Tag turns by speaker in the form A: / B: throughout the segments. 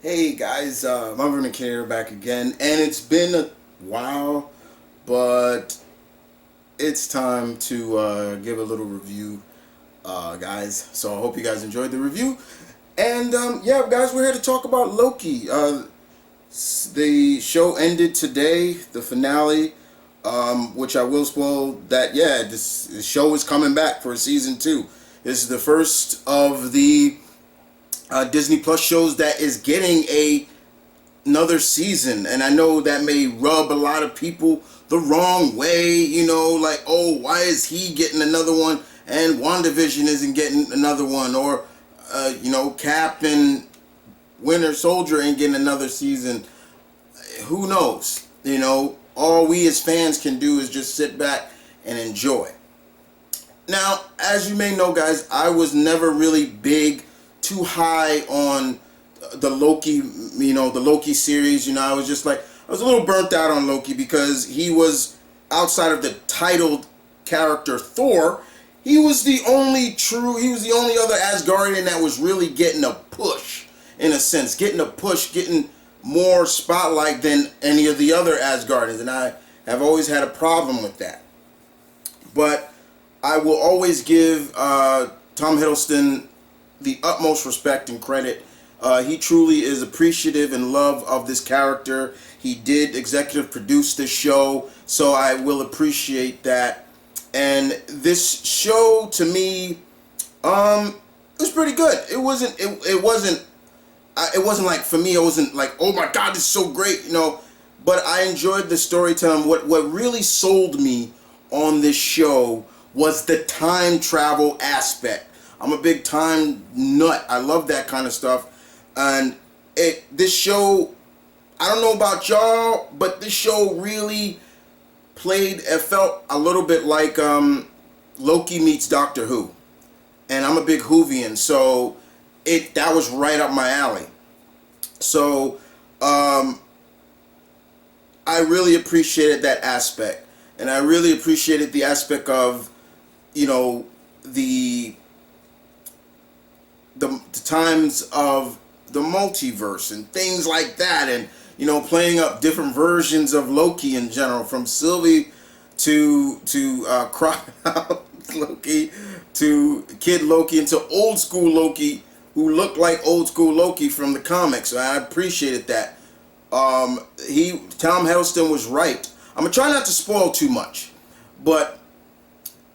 A: Hey guys, M.V.K here back again, and it's been a while, but it's time to give a little review, guys. So I hope you guys enjoyed the review, and yeah, guys, we're here to talk about Loki. The show ended today, the finale, which I will spoil that. Yeah, this show is coming back for season 2. This is the first of the Disney Plus shows that is getting another season, and I know that may rub a lot of people the wrong way. Like, oh, why is he getting another one and WandaVision isn't getting another one, or Cap and Winter Soldier ain't getting another season. Who knows? All we as fans can do is just sit back and enjoy. Now, as you may know, guys, I was never really too high on the Loki, the Loki series. I was just like, I was a little burnt out on Loki because he was, outside of the titled character Thor, he was the only other Asgardian that was really getting a push, in a sense, getting more spotlight than any of the other Asgardians, and I have always had a problem with that. But I will always give Tom Hiddleston the utmost respect and credit. He truly is appreciative and love of this character. He did executive produce this show, so I will appreciate that. And this show, to me, it was pretty good. It wasn't like, for me, it wasn't like, oh my god, this is so great, but I enjoyed the storytelling. What really sold me on this show was the time travel aspect. I'm a big time nut. I love that kind of stuff. And this show, I don't know about y'all, but this show really it felt a little bit like Loki meets Doctor Who. And I'm a big Whovian, so that was right up my alley. So I really appreciated that aspect. And I really appreciated the aspect of, the times of the multiverse and things like that, and playing up different versions of Loki in general, from Sylvie to Crocodile Loki to Kid Loki, and to old school Loki who looked like old school Loki from the comics. So I appreciated that. Tom Hiddleston was right. I'm gonna try not to spoil too much, but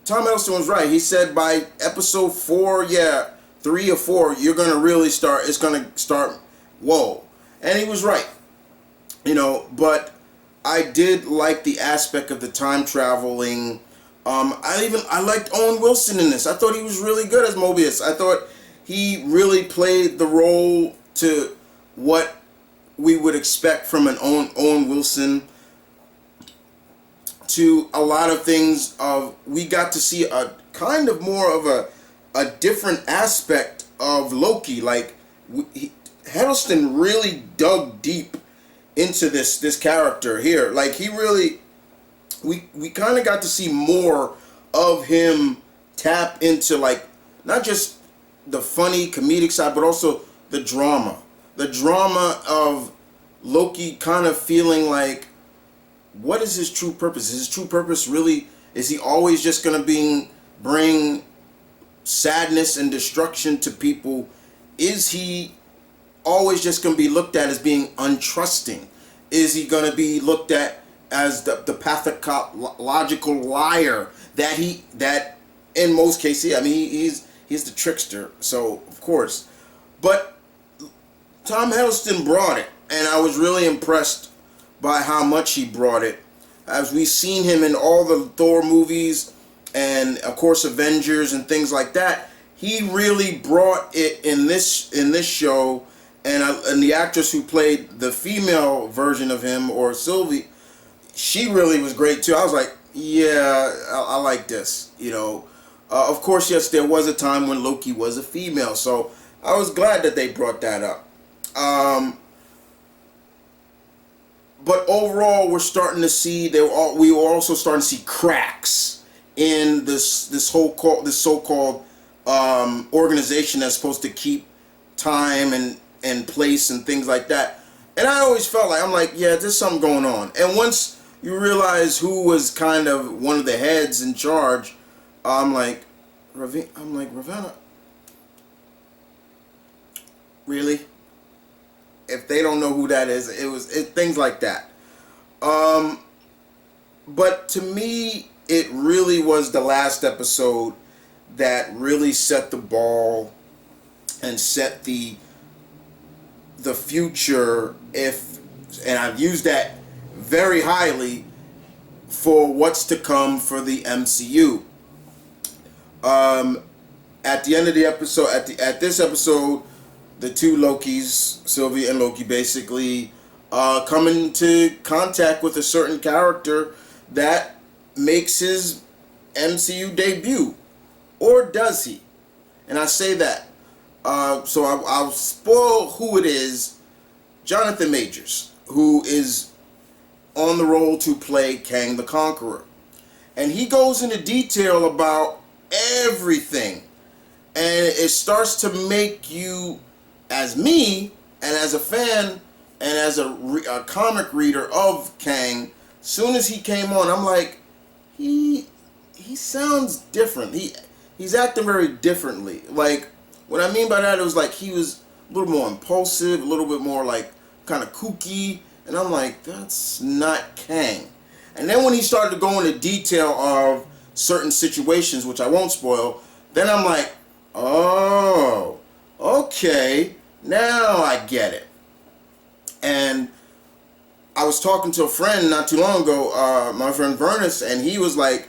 A: Tom Hiddleston was right. He said by episode 4, 3 or 4, you're gonna really start. It's gonna start. Whoa, and he was right. But I did like the aspect of the time traveling. I liked Owen Wilson in this. I thought he was really good as Mobius. I thought he really played the role to what we would expect from an Owen Wilson. To a lot of things we got to see a kind of more of a different aspect of Loki. Like, Hiddleston really dug deep into this character here. Like, he really, we kind of got to see more of him tap into, like, not just the funny comedic side, but also the drama of Loki kind of feeling like, what is his true purpose? Is his true purpose really, is he always just going to bring sadness and destruction to people? Is he always just going to be looked at as being untrusting? Is he going to be looked at as the pathological liar that in most cases, I mean, he's the trickster, so of course. But Tom Hiddleston brought it, and I was really impressed by how much he brought it. As we've seen him in all the Thor movies, and of course Avengers and things like that, he really brought it in this show. And the actress who played the female version of him, or Sylvie, she really was great too. I was like, yeah, I like this. Of course, yes, there was a time when Loki was a female, so I was glad that they brought that up. But overall, we're starting to see we were also starting to see cracks in this so-called organization that's supposed to keep time and in place and things like that. And I always felt like, I'm like, yeah, there's something going on. And once you realize who was kind of one of the heads in charge, I'm like, Ravenna, really? If they don't know who that is, things like that. But to me, it really was the last episode that really set the ball and set the future, and I've used that very highly, for what's to come for the MCU. At the end of the episode, at this episode, the two Lokis, Sylvia and Loki, basically come into contact with a certain character that makes his MCU debut. Or does he? And I say that. So I'll spoil who it is. Jonathan Majors, who is on the role to play Kang the Conqueror. And he goes into detail about everything. And it starts to make you, as me, and as a fan, and as a comic reader of Kang, soon as he came on, I'm like, he sounds different. He's acting very differently. Like, what I mean by that, it was like he was a little more impulsive, a little bit more like kind of kooky, and I'm like, that's not Kang. And then when he started to go into detail of certain situations, which I won't spoil, then I'm like, oh, okay, now I get it. And I was talking to a friend not too long ago, my friend Vernus, and he was like,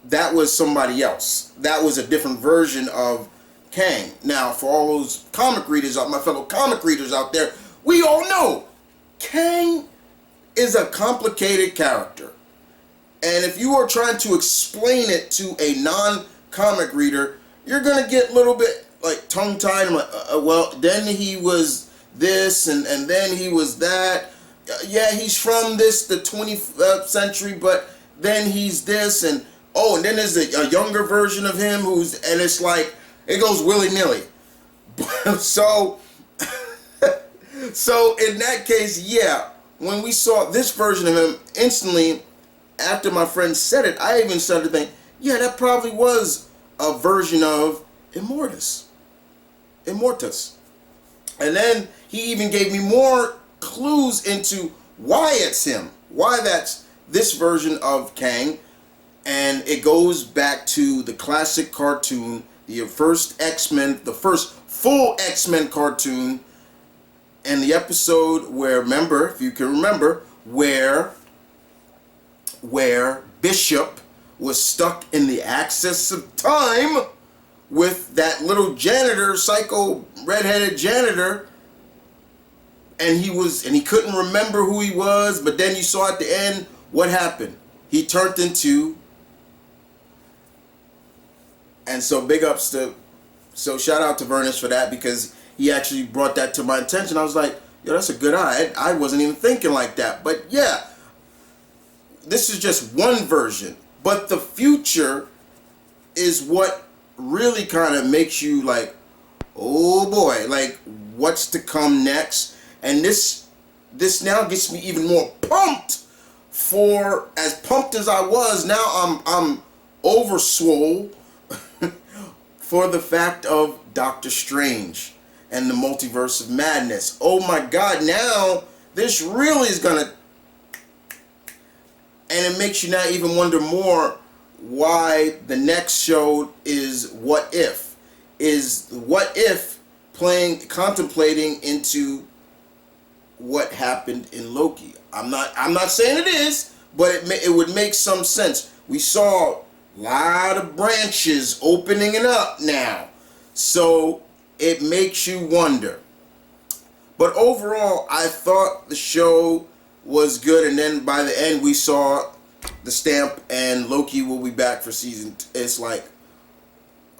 A: that was somebody else. That was a different version of Kang. Now, for all those comic readers, my fellow comic readers out there, we all know Kang is a complicated character. And if you are trying to explain it to a non-comic reader, you're going to get a little bit like tongue-tied. I'm like, well, then he was this, and then he was that. Yeah, he's from the 20th century, but then he's this, and oh, and then there's a younger version of him and it's like, it goes willy-nilly. So in that case, yeah, when we saw this version of him, instantly, after my friend said it, I even started to think, yeah, that probably was a version of Immortus. And then he even gave me more clues into why it's him, why that's this version of Kang. And it goes back to the classic cartoon, the first X-Men, the first full X-Men cartoon, and the episode where, remember, if you can remember, where Bishop was stuck in the axis of time with that little janitor, psycho redheaded janitor, and he couldn't remember who he was, but then you saw at the end what happened. He turned into, and so shout out to Vernus for that, because he actually brought that to my attention. I was like, yo, that's a good eye. I wasn't even thinking like that. But yeah, this is just one version. But the future is what really kind of makes you like, oh boy, like what's to come next? And this now gets me even more pumped. For as pumped as I was, now I'm overswole for the fact of Doctor Strange and the Multiverse of Madness. Oh my God, now this really is gonna, and it makes you now even wonder more why the next show is What If. Is What If contemplating into what happened in Loki. I'm not saying it is, but it would make some sense. We saw a lot of branches opening it up now. So it makes you wonder. But overall, I thought the show was good, and then by the end we saw the stamp and Loki will be back for season 2. It's like,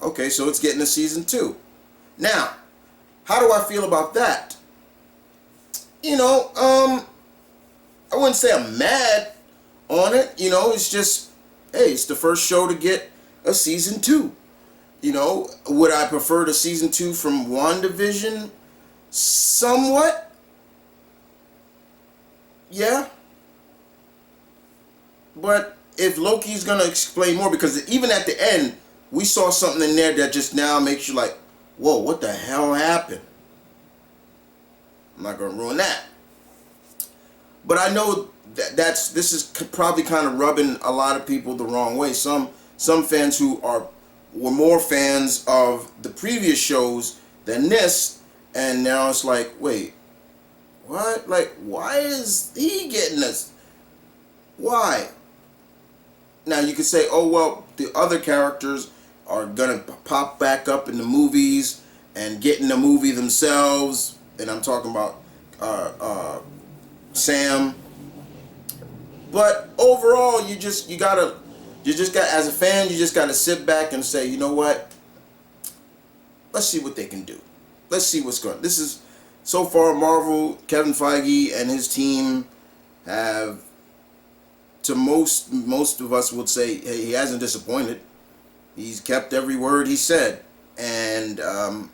A: okay, so it's getting a season 2. Now, how do I feel about that? You know, I wouldn't say I'm mad on it. You know, it's just, hey, it's the first show to get a season 2. You know, would I prefer the season 2 from WandaVision? Somewhat. Yeah. But if Loki's gonna explain more, because even at the end, we saw something in there that just now makes you like, whoa, what the hell happened? I'm not gonna ruin that. But I know that this is probably kind of rubbing a lot of people the wrong way. Some fans who were more fans of the previous shows than this, and now it's like, wait, what? Like, why is he getting this? Why? Now you could say, oh well, the other characters are gonna pop back up in the movies and get in the movie themselves, and I'm talking about Sam. But overall, you just got as a fan, you just gotta sit back and say, you know what? Let's see what they can do. Let's see what's going. This is so far Marvel, Kevin Feige and his team have, to most of us would say, hey, he hasn't disappointed. He's kept every word he said, and I'm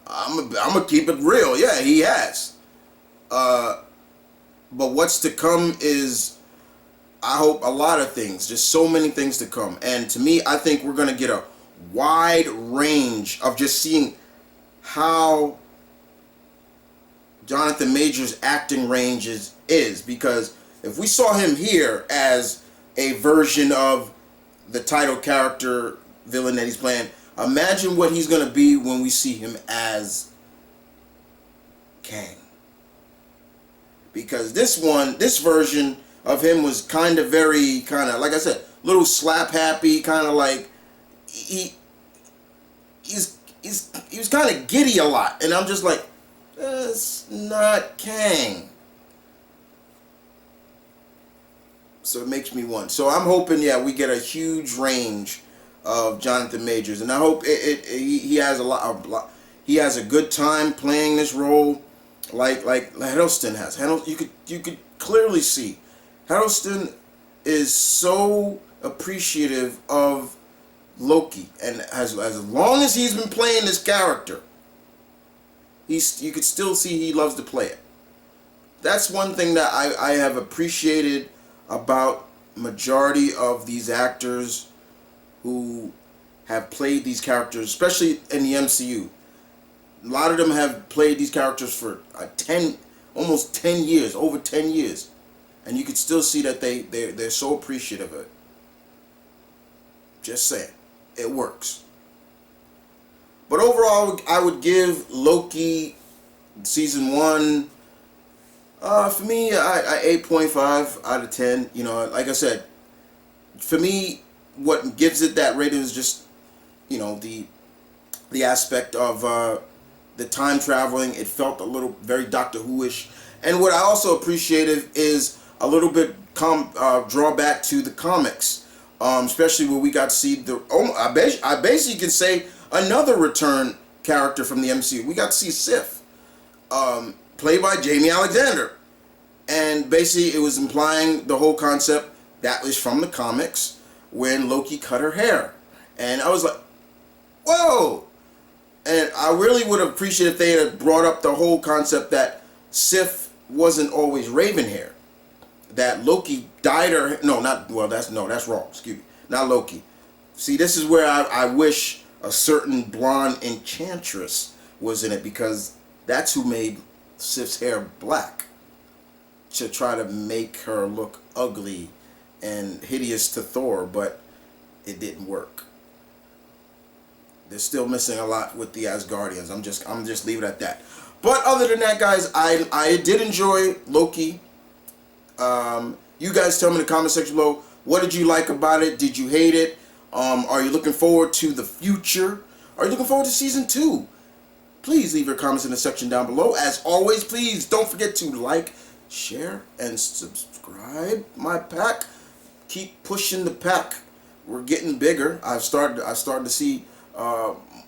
A: gonna keep it real. Yeah, he has. But what's to come is, I hope, a lot of things. Just so many things to come. And to me, I think we're gonna get a wide range of just seeing how Jonathan Majors' acting range is, because if we saw him here as a version of the title character villain that he's playing, imagine what he's going to be when we see him as Kang. Because this version of him was kind of like I said, little slap happy, kind of like he was kind of giddy a lot, and I'm just like, that's not Kang. So it makes me want. So I'm hoping, yeah, we get a huge range of Jonathan Majors, and I hope he has he has a good time playing this role, like Hiddleston has. You could clearly see Hiddleston is so appreciative of Loki, and as long as he's been playing this character, you could still see he loves to play it. That's one thing that I have appreciated about majority of these actors who have played these characters, especially in the MCU. A lot of them have played these characters for almost 10 years, over 10 years, and you could still see that they're so appreciative of it. Just saying, it works. But overall, I would give Loki season 1. For me, I 8.5 out of 10. You know, like I said, for me, what gives it that rating is just, you know, the aspect of the time traveling. It felt a little very Doctor Who-ish. And what I also appreciated is a little bit drawback to the comics, especially where we got to see I basically can say another return character from the MCU. We got to see Sif. Played by Jamie Alexander, and basically it was implying the whole concept that was from the comics when Loki cut her hair, and I was like, whoa! And I really would have appreciated if they had brought up the whole concept that Sif wasn't always raven hair, that Loki dyed her. That's wrong. Excuse me, not Loki. See, this is where I wish a certain blonde enchantress was in it, because that's who made Sif's hair black, to try to make her look ugly and hideous to Thor, but it didn't work. They're still missing a lot with the Asgardians. I'm just leave it at that. But other than that, guys, I did enjoy Loki. You guys tell me in the comment section below, what did you like about it? Did you hate it? Are you looking forward to the future? Are you looking forward to season 2? Please leave your comments in the section down below. As always, please don't forget to like, share, and subscribe my pack. Keep pushing the pack. We're getting bigger. I've started to see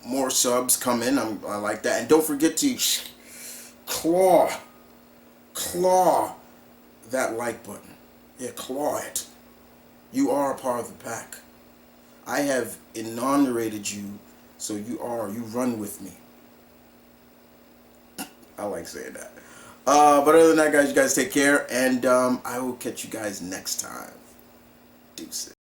A: more subs come in. I like that. And don't forget to claw that like button. Yeah, claw it. You are a part of the pack. I have inaugurated you So you run with me. I like saying that. But other than that, guys, you guys take care, and I will catch you guys next time. Deuces.